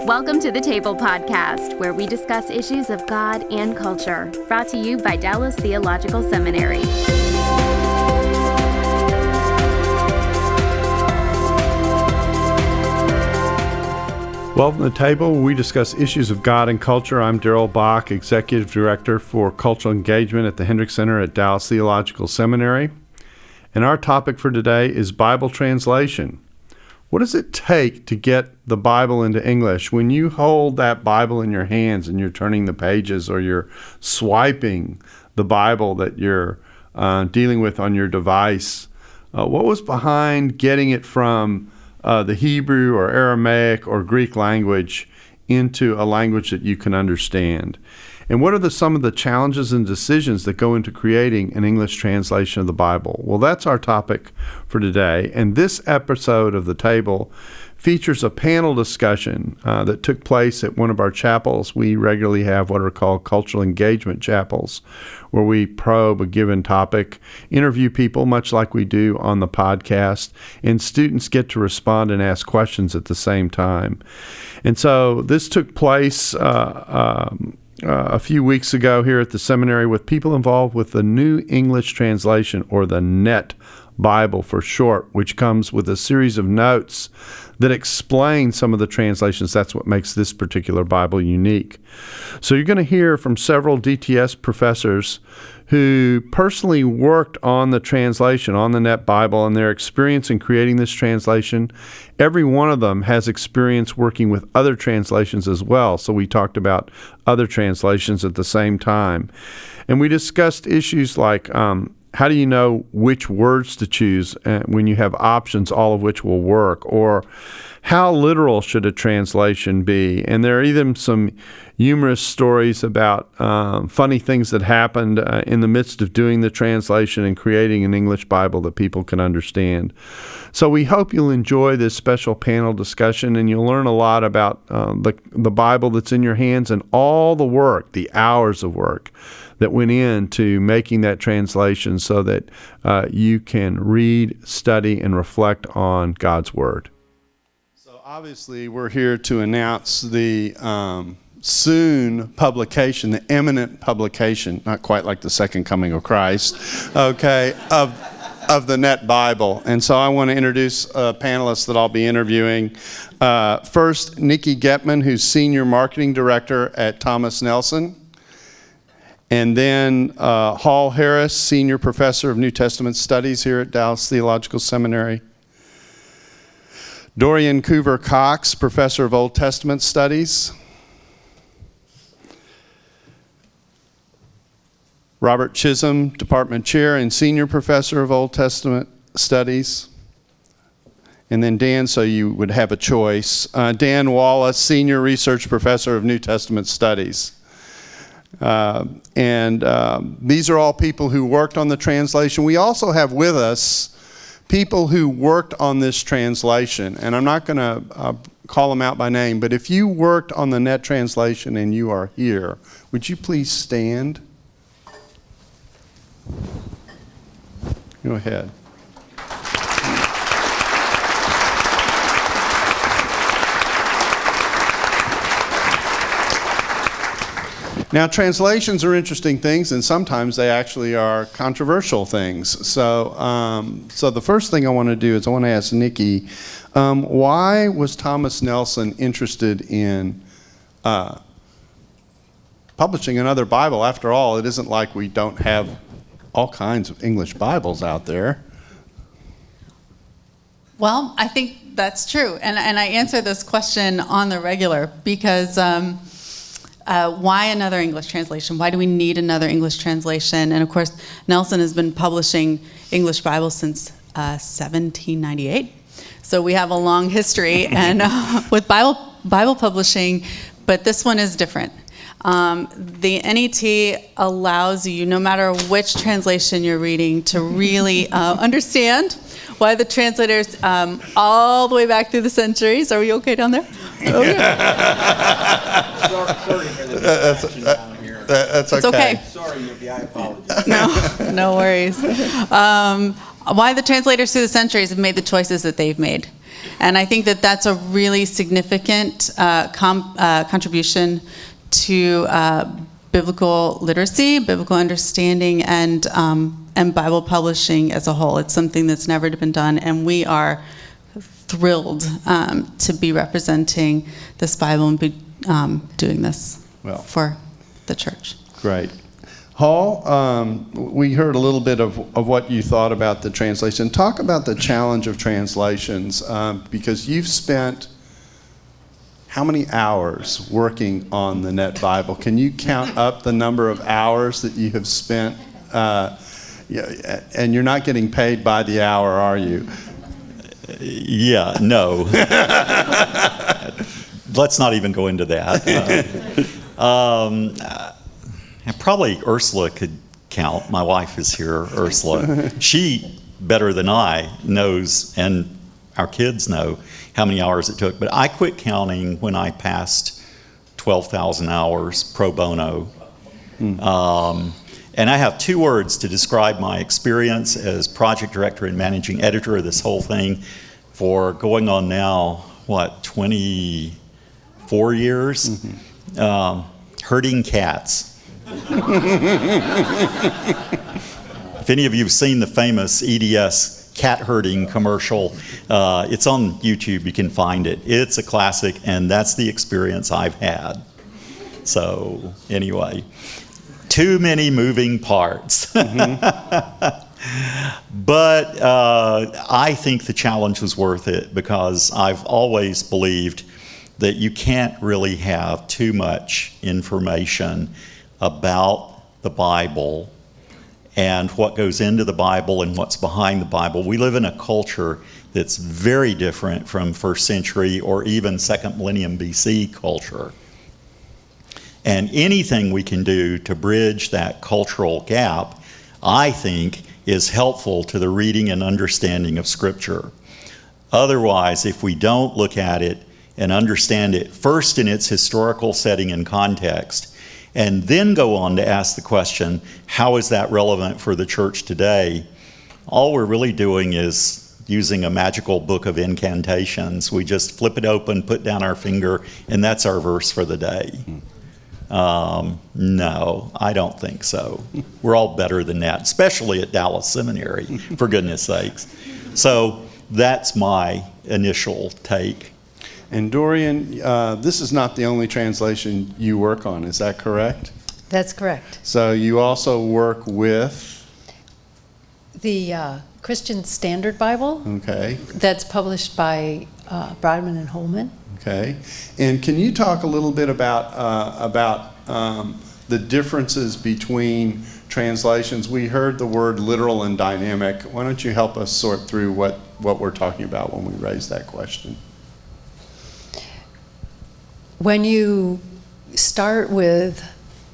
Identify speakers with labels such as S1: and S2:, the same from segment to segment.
S1: Welcome to the Table Podcast, where we discuss issues of God and culture, brought to you by Dallas Theological Seminary.
S2: Welcome to the Table, where we discuss issues of God and culture. I'm Darrell Bock, Executive Director for Cultural Engagement at the Hendrick Center at Dallas Theological Seminary. And our topic for today is Bible translation. What does it take to get the Bible into English? When you hold that Bible in your hands and you're turning the pages or you're swiping the Bible that you're dealing with on your device, what was behind getting it from the Hebrew or Aramaic or Greek language into a language that you can understand? And what are some of the challenges and decisions that go into creating an English translation of the Bible? Well, that's our topic for today. And this episode of The Table features a panel discussion that took place at one of our chapels. We regularly have what are called cultural engagement chapels, where we probe a given topic, interview people, much like we do on the podcast, and students get to respond and ask questions at the same time. And so this took place a few weeks ago here at the seminary with people involved with the New English Translation, or the NET Bible for short, which comes with a series of notes that explain some of the translations. That's what makes this particular Bible unique. So you're going to hear from several DTS professors who personally worked on the translation, on the NET Bible, and their experience in creating this translation. Every one of them has experience working with other translations as well. So we talked about other translations at the same time. And we discussed issues like how do you know which words to choose when you have options, all of which will work? Or how literal should a translation be? And there are even some humorous stories about funny things that happened in the midst of doing the translation and creating an English Bible that people can understand. So we hope you'll enjoy this special panel discussion, and you'll learn a lot about the Bible that's in your hands and all the work, the hours of work that went into making that translation so that you can read, study, and reflect on God's Word. So obviously we're here to announce the soon publication, the imminent publication, not quite like the second coming of Christ, okay, of the NET Bible. And so I want to introduce panelists that I'll be interviewing. First, Nikki Getman, who's Senior Marketing Director at Thomas Nelson. And then Hall Harris, Senior Professor of New Testament Studies here at Dallas Theological Seminary. Dorian Coover-Cox, Professor of Old Testament Studies. Robert Chisholm, Department Chair and Senior Professor of Old Testament Studies. And then Dan, so you would have a choice. Dan Wallace, Senior Research Professor of New Testament Studies. These are all people who worked on the translation. We also have with us people who worked on this translation, and I'm not going to call them out by name, but if you worked on the NET translation and you are here, would you please stand? Go ahead. Now, translations are interesting things, and sometimes they actually are controversial things. So the first thing I want to do is I want to ask Nikki, why was Thomas Nelson interested in publishing another Bible? After all, it isn't like we don't have all kinds of English Bibles out there.
S3: Well, I think that's true, and I answer this question on the regular because why another English translation? Why do we need another English translation? And of course, Nelson has been publishing English Bibles since 1798. So we have a long history and with Bible publishing, but this one is different. The NET allows you, no matter which translation you're reading, to really understand why the translators, all the way back through the centuries. Are we okay down there? Okay.
S2: That's okay.
S3: It's okay.
S4: Sorry, Nikki, I apologize.
S3: No worries. Why the translators through the centuries have made the choices that they've made. And I think that that's a really significant contribution to biblical literacy, biblical understanding, and Bible publishing as a whole. It's something that's never been done, and we are thrilled to be representing this Bible and be doing this for the church.
S2: Great. Hall, we heard a little bit of what you thought about the translation. Talk about the challenge of translations, because you've spent how many hours working on the Net Bible? Can you count up the number of hours that you have spent? And you're not getting paid by the hour, are you?
S5: Yeah, no. Let's not even go into that. Probably Ursula could count. My wife is here, Ursula. She, better than I, knows, and our kids know, how many hours it took. But I quit counting when I passed 12,000 hours pro bono. And I have two words to describe my experience as project director and managing editor of this whole thing for going on now, 24 years? Mm-hmm. Herding cats. If any of you have seen the famous EDS cat herding commercial, it's on YouTube, you can find it. It's a classic, and that's the experience I've had. So anyway, too many moving parts. Mm-hmm. But I think the challenge was worth it, because I've always believed that you can't really have too much information about the Bible and what goes into the Bible and what's behind the Bible. We live in a culture that's very different from first century or even second millennium BC culture. And anything we can do to bridge that cultural gap, I think, is helpful to the reading and understanding of Scripture. Otherwise, if we don't look at it and understand it first in its historical setting and context, and then go on to ask the question, how is that relevant for the church today? All we're really doing is using a magical book of incantations. We just flip it open, put down our finger, and that's our verse for the day. No, I don't think so. We're all better than that, especially at Dallas Seminary, for goodness sakes. So that's my initial take.
S2: And Dorian, this is not the only translation you work on, is that correct?
S6: That's correct.
S2: So you also work with?
S6: The Christian Standard Bible.
S2: Okay.
S6: That's published by Broadman and Holman.
S2: Okay. And can you talk a little bit about the differences between translations? We heard the word literal and dynamic. Why don't you help us sort through what we're talking about when we raise that question?
S6: When you start with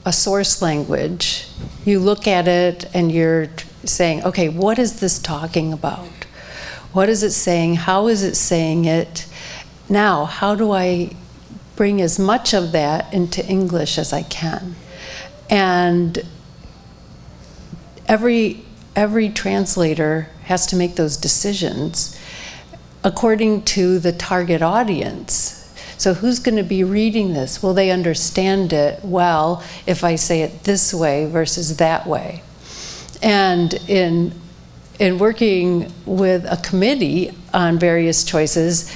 S6: a source language, you look at it and you're saying, okay, what is this talking about? What is it saying? How is it saying it? Now, how do I bring as much of that into English as I can? And every translator has to make those decisions according to the target audience. So who's going to be reading this? Will they understand it well if I say it this way versus that way? And in working with a committee on various choices,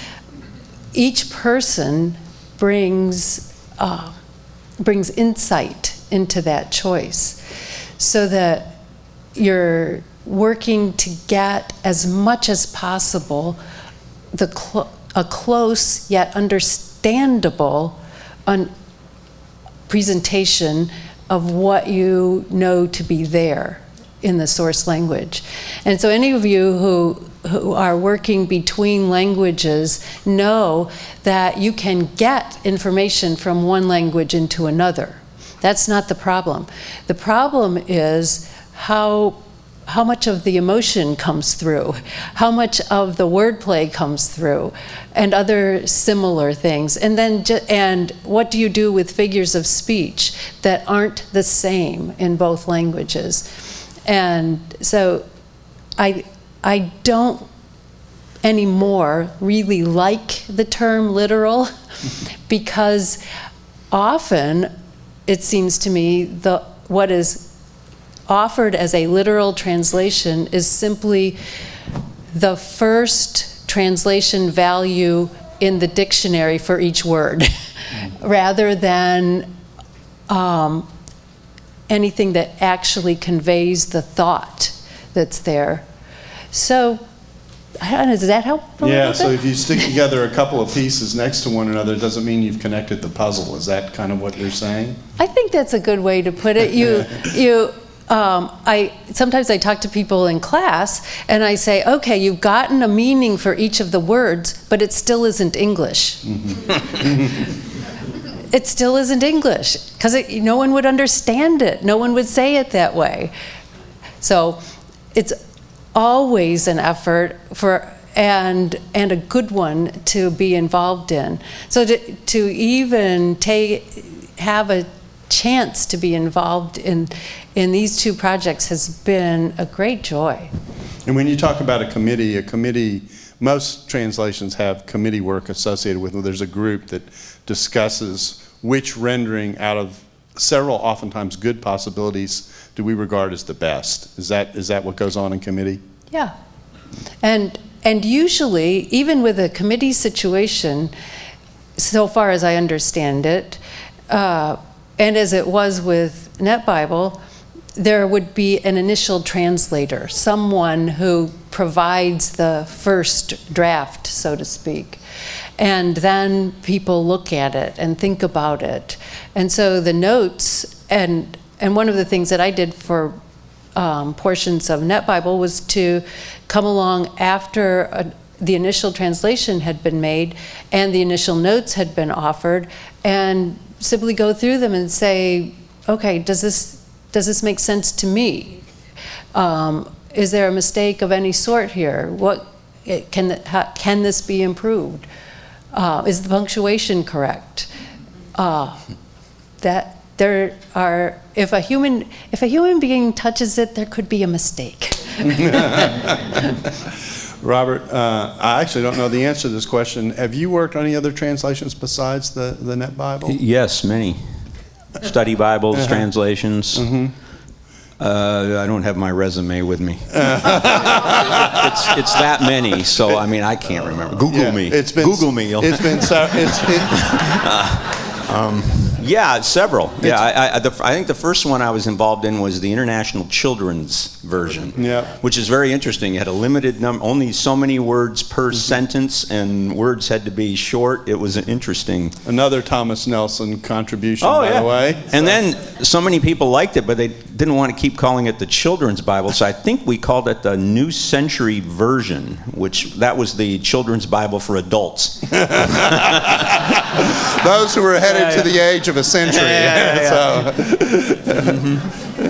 S6: each person brings insight into that choice, so that you're working to get as much as possible a close yet understandable presentation of what you know to be there in the source language. And so any of you who are working between languages know that you can get information from one language into another. That's not the problem. The problem is how much of the emotion comes through, how much of the wordplay comes through, and other similar things. And then, and what do you do with figures of speech that aren't the same in both languages? And so I don't anymore really like the term literal, because often it seems to me what is offered as a literal translation is simply the first translation value in the dictionary for each word, rather than anything that actually conveys the thought that's there. So, I don't know, does that help a little
S2: So
S6: bit?
S2: if you stick together a couple of pieces next to one another, it doesn't mean you've connected the puzzle. Is that kind of what you're saying?
S6: I think that's a good way to put it. Sometimes I talk to people in class and I say, okay, you've gotten a meaning for each of the words, but it still isn't English. It still isn't English, because no one would understand it. No one would say it that way. So it's always an effort and a good one to be involved in. So to even have a chance to be involved in these two projects has been a great joy.
S2: And when you talk about a committee, most translations have committee work associated with them. There's a group that discusses which rendering out of several oftentimes good possibilities do we regard as the best. Is that what goes on in committee?
S6: Yeah. And usually, even with a committee situation, so far as I understand it, and as it was with NetBible, there would be an initial translator, someone who provides the first draft, so to speak. And then people look at it and think about it. And so the notes, and one of the things that I did for portions of NetBible was to come along after the initial translation had been made and the initial notes had been offered, and simply go through them and say, okay, does this make sense to me? Is there a mistake of any sort here? Can this be improved? Is the punctuation correct? That there are, if a human being touches it, there could be a mistake.
S2: Robert, I actually don't know the answer to this question. Have you worked on any other translations besides the NetBible?
S7: Yes, many. Study Bibles, translations. I don't have my resume with me. It's that many, so I mean I can't remember. Google me. Google me. Yeah, several. I think the first one I was involved in was the International Children's Version, which is very interesting. It had a limited number, only so many words per sentence, and words had to be short. It was an interesting.
S2: Another Thomas Nelson contribution, by the way.
S7: And then so many people liked it, but they didn't want to keep calling it the Children's Bible, so I think we called it the New Century Version, that was the Children's Bible for adults.
S2: Those who were headed to the age of a century.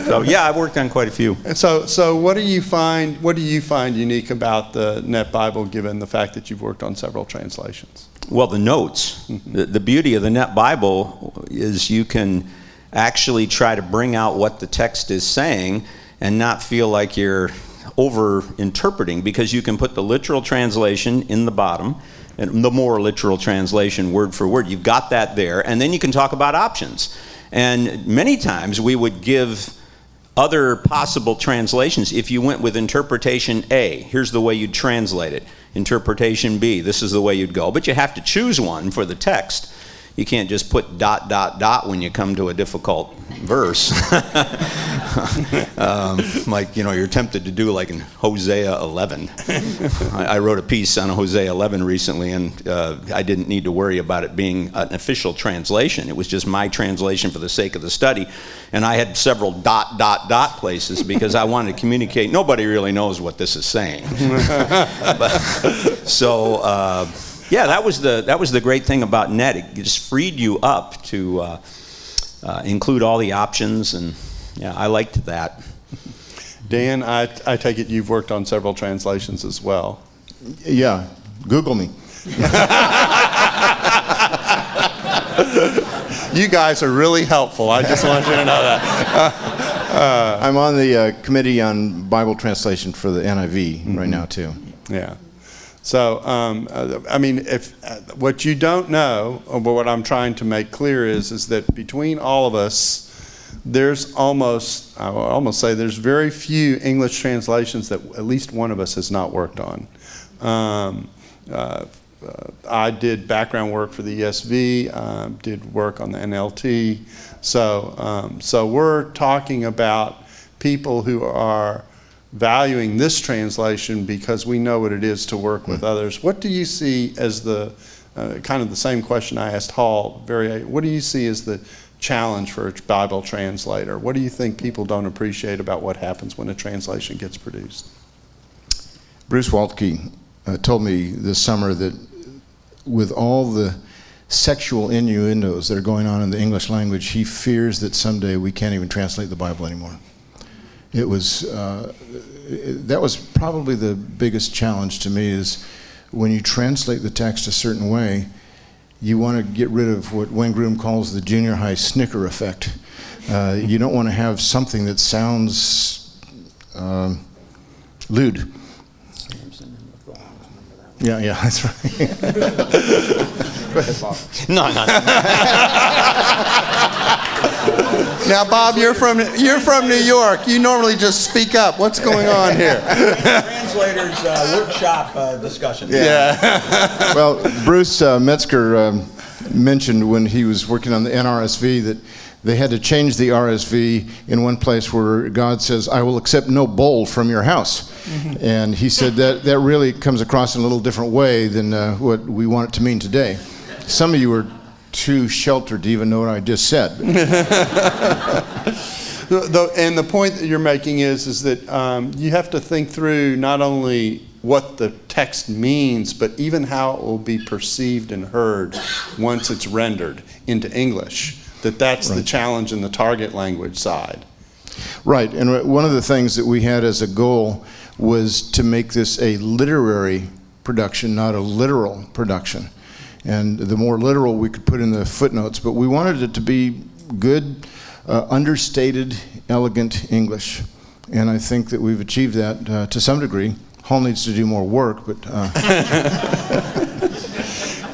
S7: So I've worked on quite a few.
S2: So what do you find unique about the NetBible, given the fact that you've worked on several translations?
S7: Well, the notes. The beauty of the NetBible is you can actually try to bring out what the text is saying and not feel like you're over-interpreting, because you can put the literal translation in the bottom, and the more literal translation word for word. You've got that there, and then you can talk about options. And many times we would give other possible translations. If you went with interpretation A, here's the way you'd translate it. Interpretation B, this is the way you'd go. But you have to choose one for the text. You can't just put ... when you come to a difficult verse. You're tempted to do like in Hosea 11. I wrote a piece on Hosea 11 recently, and I didn't need to worry about it being an official translation. It was just my translation for the sake of the study. And I had several ... places because I wanted to communicate. Nobody really knows what this is saying. That was the great thing about Net. It just freed you up to include all the options, and I liked that.
S2: Dan, I take it you've worked on several translations as well.
S4: Yeah, Google me.
S2: You guys are really helpful. I just want you to know that.
S4: I'm on the committee on Bible translation for the NIV right now, too.
S2: Yeah. So, I mean, if what you don't know, or what I'm trying to make clear is that between all of us, there's I will almost say there's very few English translations that at least one of us has not worked on. I did background work for the ESV, did work on the NLT. So we're talking about people who are valuing this translation because we know what it is to work with others. What do you see as the, kind of the same question I asked Hall, what do you see as the challenge for a Bible translator? What do you think people don't appreciate about what happens when a translation gets produced?
S4: Bruce Waltke told me this summer that with all the sexual innuendos that are going on in the English language, he fears that someday we can't even translate the Bible anymore. It was, that was probably the biggest challenge to me, is when you translate the text a certain way, you want to get rid of what Wayne Groom calls the junior high snicker effect. You don't want to have something that sounds lewd. Yeah, that's right. Go ahead, Bob.
S7: No.
S2: Now, Bob, you're from New York. You normally just speak up. What's going on here?
S7: Translators workshop discussion.
S2: Yeah.
S4: Well, Bruce Metzger mentioned when he was working on the NRSV that they had to change the RSV in one place where God says, "I will accept no bowl from your house." Mm-hmm. And he said that really comes across in a little different way than what we want it to mean today. Some of you are too sheltered to even know what I just said.
S2: And the point that you're making is that you have to think through not only what the text means, but even how it will be perceived and heard once it's rendered into English. That's right. The challenge in the target language side.
S4: Right, and one of the things that we had as a goal was to make this a literary production, not a literal production. And the more literal we could put in the footnotes, but we wanted it to be good, understated, elegant English. And I think that we've achieved that to some degree. Hall needs to do more work, but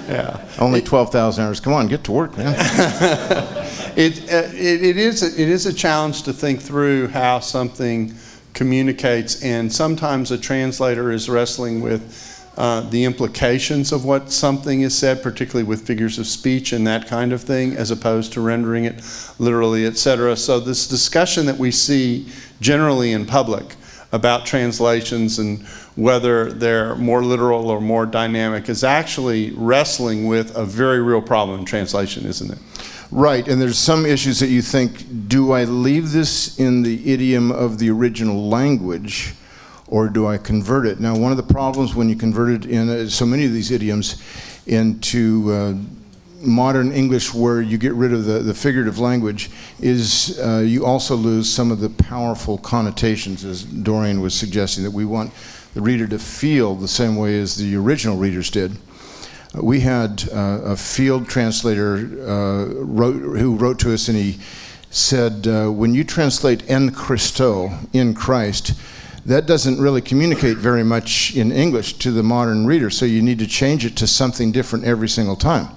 S2: yeah.
S4: Only 12,000 hours. Come on, get to work, man.
S2: It is a challenge to think through how something communicates, and sometimes a translator is wrestling with the implications of what something is said, particularly with figures of speech and that kind of thing, as opposed to rendering it literally, etc. So this discussion that we see generally in public about translations and whether they're more literal or more dynamic is actually wrestling with a very real problem in translation, isn't it?
S4: Right, and there's some issues that you think, do I leave this in the idiom of the original language, or do I convert it? Now, one of the problems when you convert it in so many of these idioms into modern English, where you get rid of the figurative language, is you also lose some of the powerful connotations, as Dorian was suggesting, that we want the reader to feel the same way as the original readers did. We had a field translator who wrote to us, and he said, when you translate en Christo, in Christ, that doesn't really communicate very much in English to the modern reader, so you need to change it to something different every single time.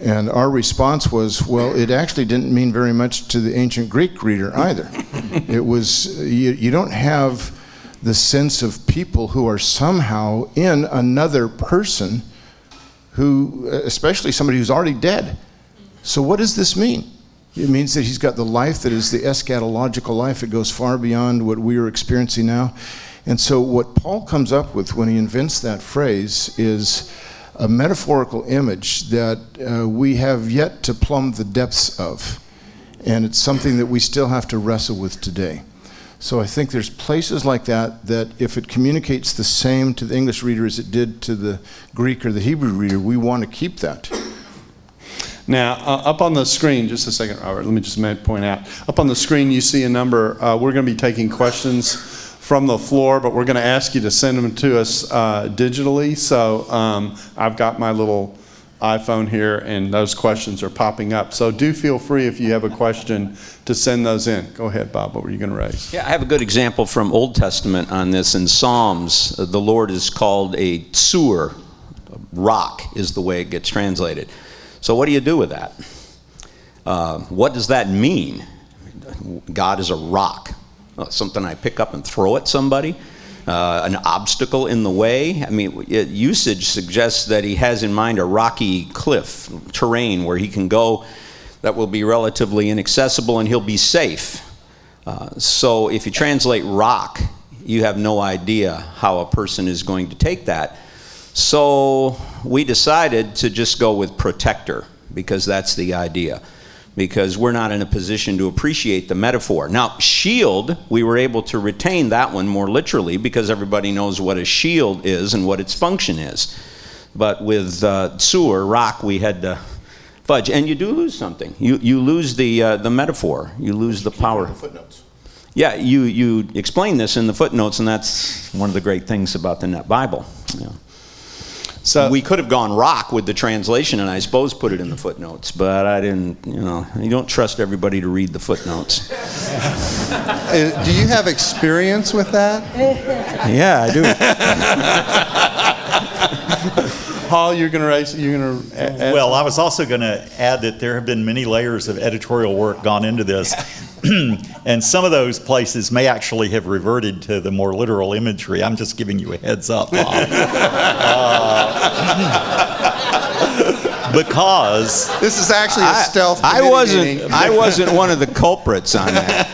S4: And our response was, well, it actually didn't mean very much to the ancient Greek reader either. It was, you don't have the sense of people who are somehow in another person, who, especially somebody who's already dead. So what does this mean? It means that he's got the life that is the eschatological life. It goes far beyond what we are experiencing now. And so what Paul comes up with when he invents that phrase is a metaphorical image that we have yet to plumb the depths of. And it's something that we still have to wrestle with today. So I think there's places like that, that if it communicates the same to the English reader as it did to the Greek or the Hebrew reader, we want to keep that.
S2: Now, up on the screen, just a second, Robert, let me just point out. Up on the screen, you see a number. We're going to be taking questions from the floor, but we're going to ask you to send them to us digitally. So I've got my little iPhone here, and those questions are popping up. So do feel free, if you have a question, to send those in. Go ahead, Bob. What were you going to raise?
S7: Yeah, I have a good example from Old Testament on this. In Psalms, the Lord is called a tsur. Rock is the way it gets translated. So what do you do with that? What does that mean? God is a rock. Something I pick up and throw at somebody? An obstacle in the way? I mean, usage suggests that he has in mind a rocky cliff terrain where he can go that will be relatively inaccessible and he'll be safe. So if you translate rock, you have no idea how a person is going to take that. So we decided to just go with protector, because that's the idea. Because we're not in a position to appreciate the metaphor. Now, shield, we were able to retain that one more literally because everybody knows what a shield is and what its function is. But with tsur, rock, we had to fudge. And you do lose something. You lose the metaphor. You lose the power.
S4: The footnotes.
S7: Yeah, you explain this in the footnotes, and that's one of the great things about the Net Bible. Yeah. So we could have gone rock with the translation and I suppose put it in the footnotes, but I didn't, you don't trust everybody to read the footnotes.
S2: Do you have experience with that?
S7: Yeah, I do.
S2: Paul, you're going to raise,
S5: Well, I was also going to add that there have been many layers of editorial work gone into this. And some of those places may actually have reverted to the more literal imagery. I'm just giving you a heads up, Bob. Because
S2: this is actually a stealth.
S7: I wasn't one of the culprits on that.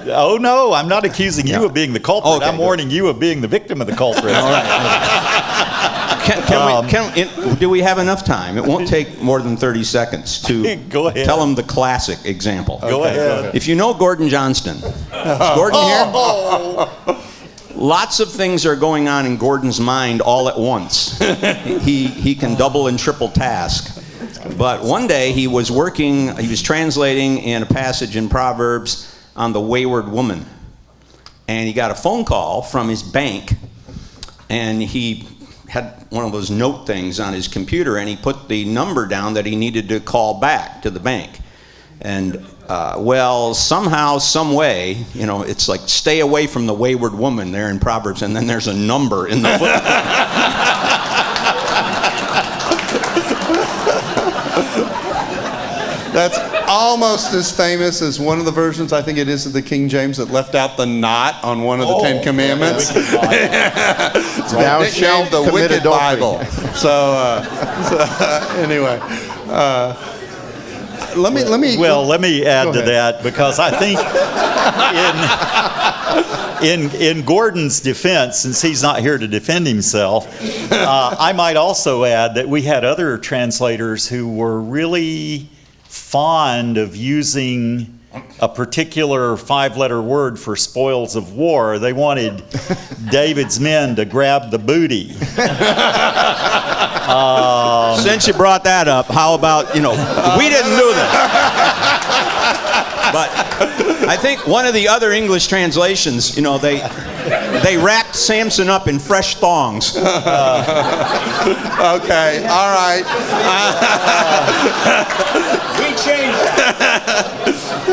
S5: Oh no, I'm not accusing you of being the culprit.
S7: Okay,
S5: I'm warning you of being the victim of the culprit.
S7: All right. Do we have enough time? It won't take more than 30 seconds to
S5: Go ahead.
S7: tell them the classic example.
S5: Go ahead.
S7: If you know Gordon Johnston, is Gordon here? Lots of things are going on in Gordon's mind all at once. He can double and triple task. But one day he was translating in a passage in Proverbs on the wayward woman. And he got a phone call from his bank, and he had one of those note things on his computer, and he put the number down that he needed to call back to the bank. And somehow, some way, it's like stay away from the wayward woman there in Proverbs, and then there's a number in the footnote.
S2: That's almost as famous as one of the versions, I think it is of the King James, that left out the not on one of the Ten Commandments. Thou shalt the wicked Bible. So anyway. Let me
S5: add to that, because I think in Gordon's defense, since he's not here to defend himself, I might also add that we had other translators who were really fond of using a particular 5-letter word for spoils of war. They wanted David's men to grab the booty.
S7: Since you brought that up, how about, we didn't do that. But I think one of the other English translations, they wrapped Samson up in fresh thongs.
S2: Okay, all right.
S7: We changed that.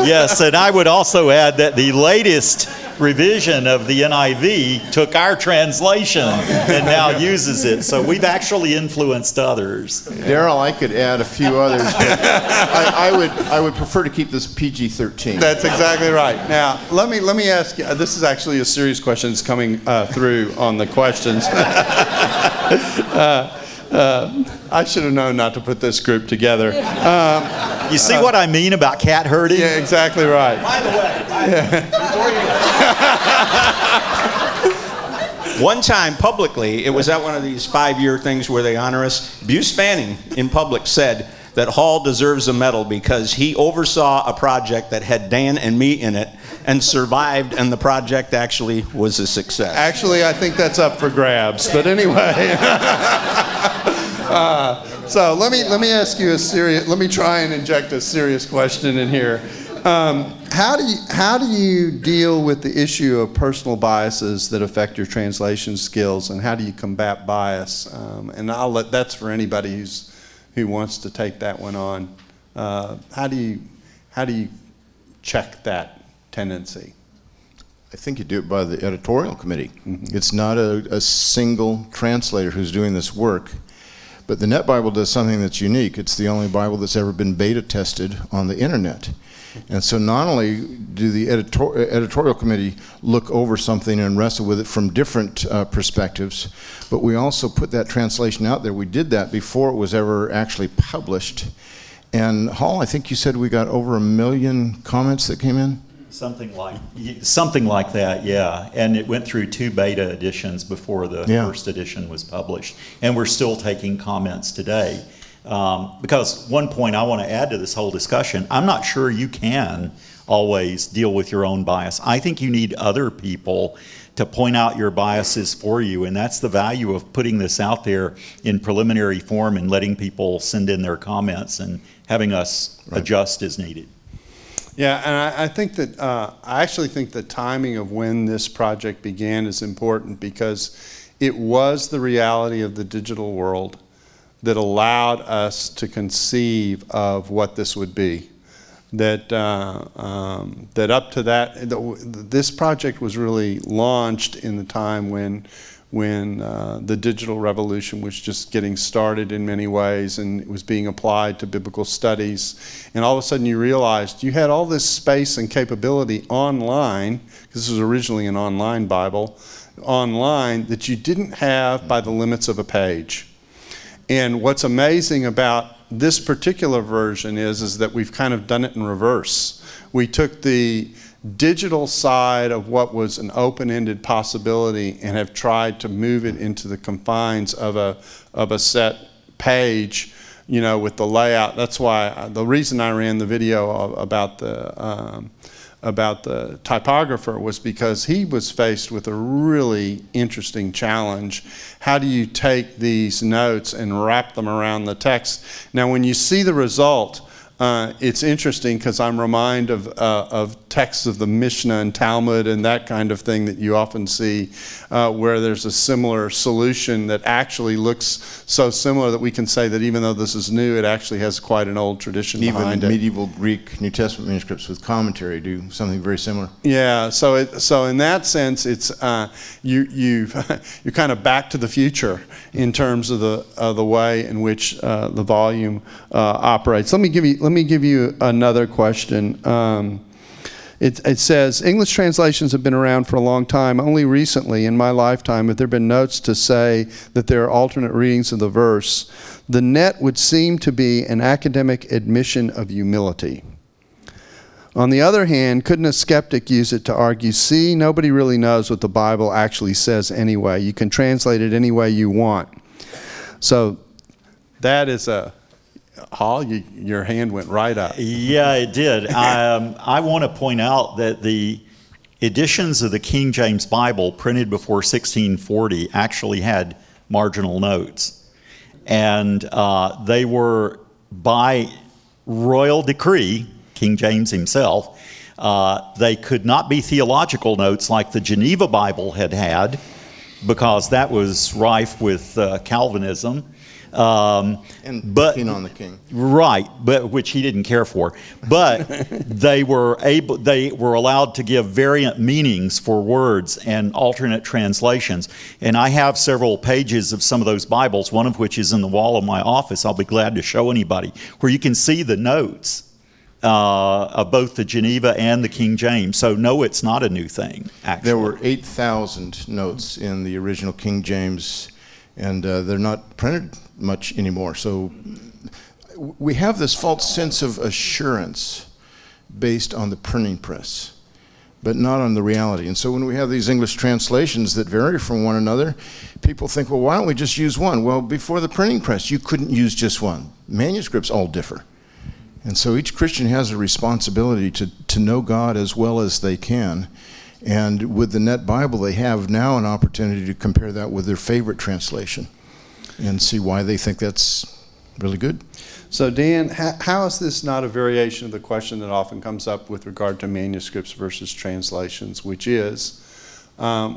S5: Yes, and I would also add that the latest revision of the NIV took our translation and now uses it. So we've actually influenced others.
S4: Darrell, I could add a few others, but I would prefer to keep this PG-13.
S2: That's exactly right. Now, let me ask you, this is actually a serious question that's coming through on the questions. I should have known not to put this group together.
S5: You see what I mean about cat herding?
S2: Yeah, exactly right.
S7: By the way, one time publicly, it was at one of these 5-year things where they honor us. Buse Fanning in public said that Hall deserves a medal because he oversaw a project that had Dan and me in it and survived, and the project actually was a success.
S2: Actually, I think that's up for grabs. But anyway, so let me ask you let me try and inject a serious question in here. How do you deal with the issue of personal biases that affect your translation skills, and how do you combat bias? And that's for anybody who wants to take that one on. How do you check that tendency?
S4: I think you do it by the editorial committee. It's not a single translator who's doing this work. But the Net Bible does something that's unique. It's the only Bible that's ever been beta tested on the internet. And so not only do the editorial committee look over something and wrestle with it from different perspectives, but we also put that translation out there. We did that before it was ever actually published. And Hall, I think you said we got over 1 million comments that came in?
S5: Something like that, yeah. And it went through 2 beta editions before the first edition was published. And we're still taking comments today. Because one point I want to add to this whole discussion, I'm not sure you can always deal with your own bias. I think you need other people to point out your biases for you, and that's the value of putting this out there in preliminary form and letting people send in their comments and having us adjust as needed.
S2: Yeah, and I think that I actually think the timing of when this project began is important, because it was the reality of the digital world that allowed us to conceive of what this would be. That up to that, this project was really launched in the time when the digital revolution was just getting started in many ways, and it was being applied to biblical studies. And all of a sudden you realized you had all this space and capability online, because this was originally an online Bible, online, that you didn't have by the limits of a page. And what's amazing about this particular version is that we've kind of done it in reverse. We took the digital side of what was an open-ended possibility and have tried to move it into the confines of a set page, you know, with the layout. That's why the reason I ran the video about the typographer was because he was faced with a really interesting challenge. How do you take these notes and wrap them around the text? Now, when you see the result, it's interesting, because I'm reminded of texts of the Mishnah and Talmud and that kind of thing that you often see, where there's a similar solution that actually looks so similar that we can say that even though this is new, it actually has quite an old tradition behind it.
S4: Even medieval Greek New Testament manuscripts with commentary do something very similar.
S2: Yeah, so in that sense, it's you're kind of back to the future in terms of the way in which the volume operates. Let me give you another question. It says, English translations have been around for a long time. Only recently, in my lifetime, have there been notes to say that there are alternate readings of the verse. The net would seem to be an academic admission of humility. On the other hand, couldn't a skeptic use it to argue, see, nobody really knows what the Bible actually says anyway. You can translate it any way you want. So that is Hall, your hand went right up.
S5: Yeah, it did. I want to point out that the editions of the King James Bible printed before 1640 actually had marginal notes. And they were, by royal decree, King James himself, they could not be theological notes like the Geneva Bible had, because that was rife with Calvinism.
S4: And picking on the king.
S5: Right, but which he didn't care for. But they were allowed to give variant meanings for words and alternate translations. And I have several pages of some of those Bibles, one of which is in the wall of my office. I'll be glad to show anybody, where you can see the notes of both the Geneva and the King James. So no, it's not a new thing, actually.
S4: There were 8,000 notes in the original King James, and they're not printed much anymore. So we have this false sense of assurance based on the printing press, but not on the reality. And so when we have these English translations that vary from one another, people think, well, why don't we just use one? Well, before the printing press, you couldn't use just one. Manuscripts all differ. And so each Christian has a responsibility to know God as well as they can. And with the Net Bible, they have now an opportunity to compare that with their favorite translation and see why they think that's really good.
S2: So Dan, how is this not a variation of the question that often comes up with regard to manuscripts versus translations, which is,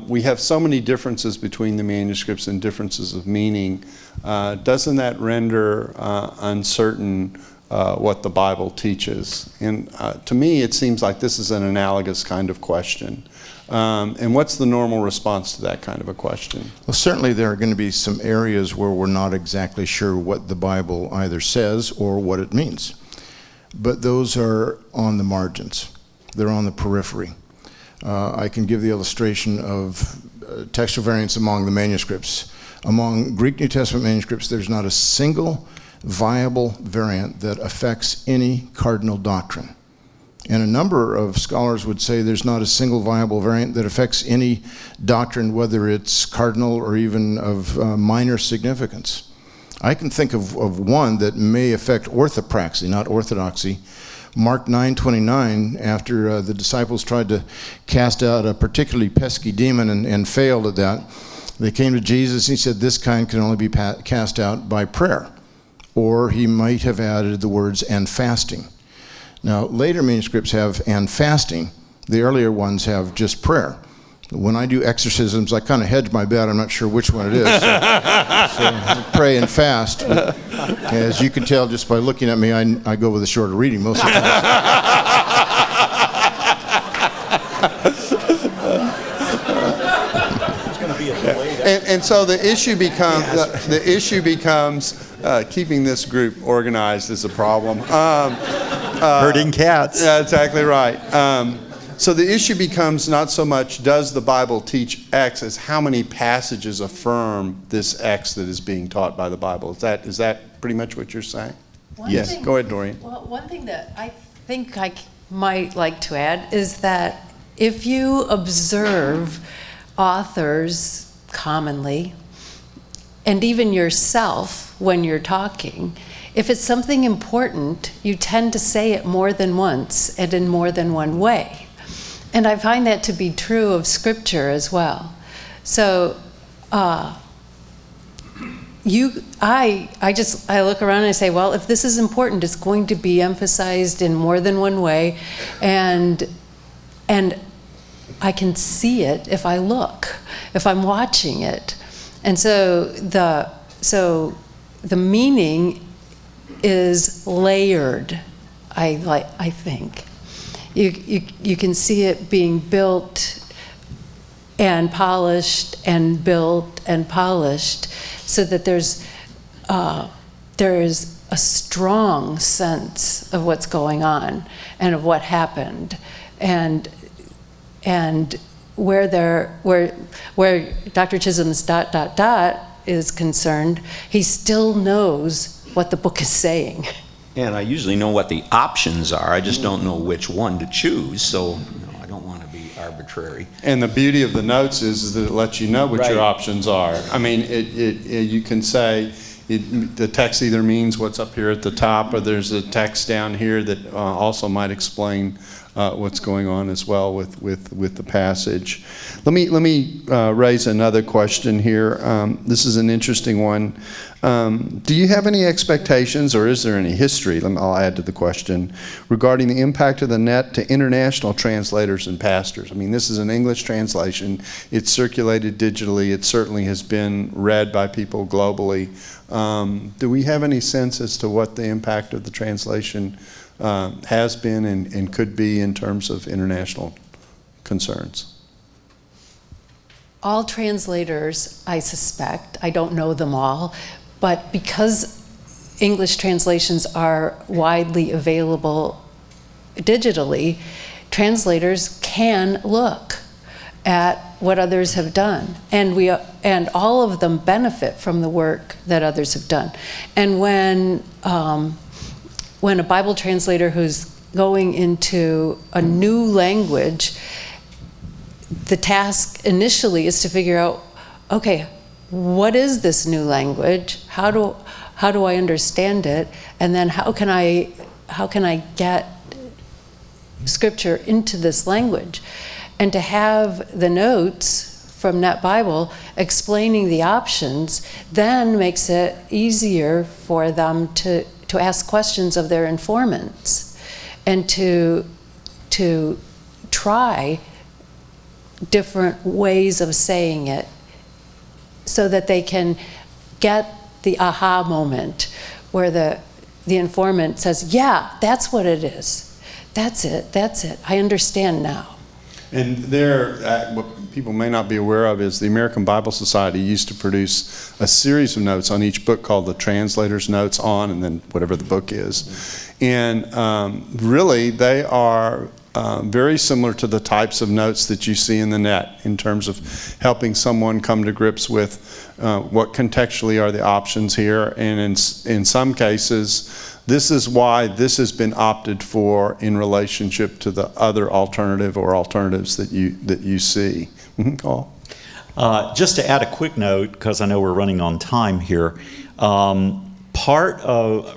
S2: we have so many differences between the manuscripts and differences of meaning. Doesn't that render uncertain what the Bible teaches? And to me, it seems like this is an analogous kind of question. And what's the normal response to that kind of a question?
S4: Well, certainly there are going to be some areas where we're not exactly sure what the Bible either says or what it means. But those are on the margins. They're on the periphery. I can give the illustration of textual variants among the manuscripts. Among Greek New Testament manuscripts, there's not a single viable variant that affects any cardinal doctrine. And a number of scholars would say there's not a single viable variant that affects any doctrine, whether it's cardinal or even of minor significance. I can think of one that may affect orthopraxy, not orthodoxy. Mark 9:29, after the disciples tried to cast out a particularly pesky demon and failed at that, they came to Jesus and he said, this kind can only be cast out by prayer. Or he might have added the words, and fasting. Now, later manuscripts have and fasting. The earlier ones have just prayer. When I do exorcisms, I kind of hedge my bet. I'm not sure which one it is. So I pray and fast. But as you can tell just by looking at me, I go with a shorter reading most of the time.
S2: And so the issue becomes keeping this group organized is a problem.
S5: Herding cats.
S2: Yeah, exactly right. So the issue becomes not so much does the Bible teach X as how many passages affirm this X that is being taught by the Bible. Is that pretty much what you're saying? Yes. Go ahead, Dorian.
S6: Well, one thing that I think I might like to add is that if you observe authors commonly, and even yourself when you're talking, if it's something important, you tend to say it more than once and in more than one way. And I find that to be true of Scripture as well. So I look around and I say, well, if this is important, it's going to be emphasized in more than one way, and I can see it if I look, if I'm watching it. And so the meaning is layered, I think. You can see it being built and polished and built and polished, so that there is a strong sense of what's going on and of what happened, and where Dr. Chisholm's ... is concerned, he still knows what the book is saying.
S7: And I usually know what the options are. I just don't know which one to choose, so I don't want to be arbitrary.
S2: And the beauty of the notes is that it lets you know what your
S7: Right.
S2: options are. I mean, you can say the text either means what's up here at the top, or there's a text down here that also might explain what's going on as well with the passage. Let me raise another question here. This is an interesting one. Do you have any expectations, or is there any history, I'll add to the question, regarding the impact of the net to international translators and pastors? I mean, this is an English translation. It's circulated digitally. It certainly has been read by people globally. Do we have any sense as to what the impact of the translation has been and could be in terms of international concerns?
S6: All translators, I suspect, I don't know them all, but because English translations are widely available digitally, translators can look at what others have done, and all of them benefit from the work that others have done. And when a Bible translator who's going into a new language, the task initially is to figure out, okay, what is this new language? How do I understand it? And then how can I get Scripture into this language? And to have the notes from Net Bible explaining the options then makes it easier for them to ask questions of their informants and to try different ways of saying it so that they can get the aha moment where the informant says, yeah, that's what it is. That's it. I understand now.
S2: And what people may not be aware of is the American Bible Society used to produce a series of notes on each book called the Translator's Notes on, and then whatever the book is. And really, they are very similar to the types of notes that you see in the net in terms of helping someone come to grips with what contextually are the options here. And in some cases, this is why this has been opted for in relationship to the other alternative or alternatives that you see. Paul?
S5: Just to add a quick note, because I know we're running on time here, part of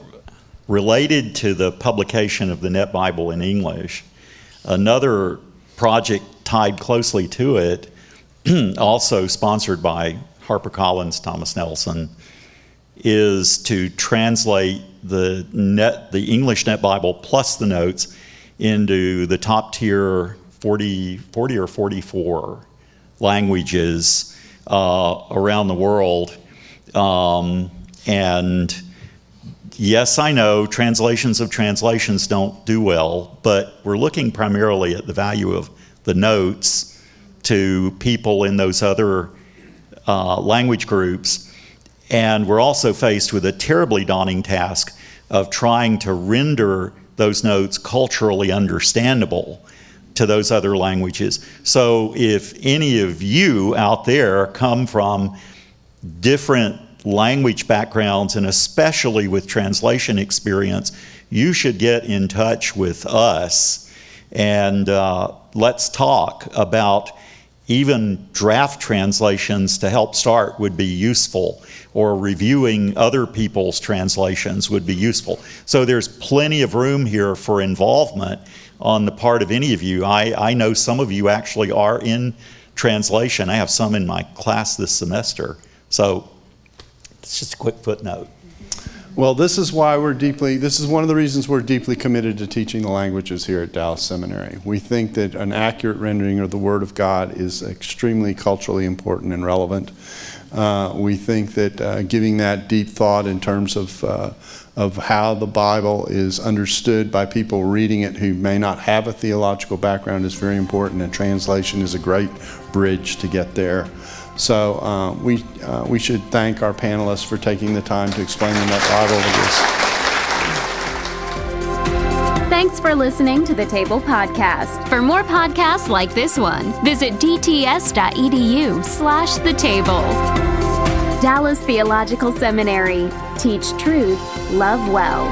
S5: related to the publication of the Net Bible in English, another project tied closely to it, also sponsored by HarperCollins, Thomas Nelson, is to translate the English Net Bible plus the notes into the top tier 40 or 44 languages around the world. And yes, I know translations of translations don't do well, but we're looking primarily at the value of the notes to people in those other language groups. And we're also faced with a terribly daunting task of trying to render those notes culturally understandable to those other languages. So if any of you out there come from different language backgrounds, and especially with translation experience, you should get in touch with us and let's talk about even draft translations to help start would be useful, or reviewing other people's translations would be useful. So there's plenty of room here for involvement on the part of any of you. I know some of you actually are in translation. I have some in my class this semester. So it's just a quick footnote.
S2: Well, this is one of the reasons we're deeply committed to teaching the languages here at Dallas Seminary. We think that an accurate rendering of the Word of God is extremely culturally important and relevant. We think that giving that deep thought in terms of how the Bible is understood by people reading it who may not have a theological background is very important, and translation is a great bridge to get there. So we should thank our panelists for taking the time to explain the Net Bible to us.
S1: Thanks for listening to the Table Podcast. For more podcasts like this one, visit dts.edu/the table. Dallas Theological Seminary. Teach truth, love well.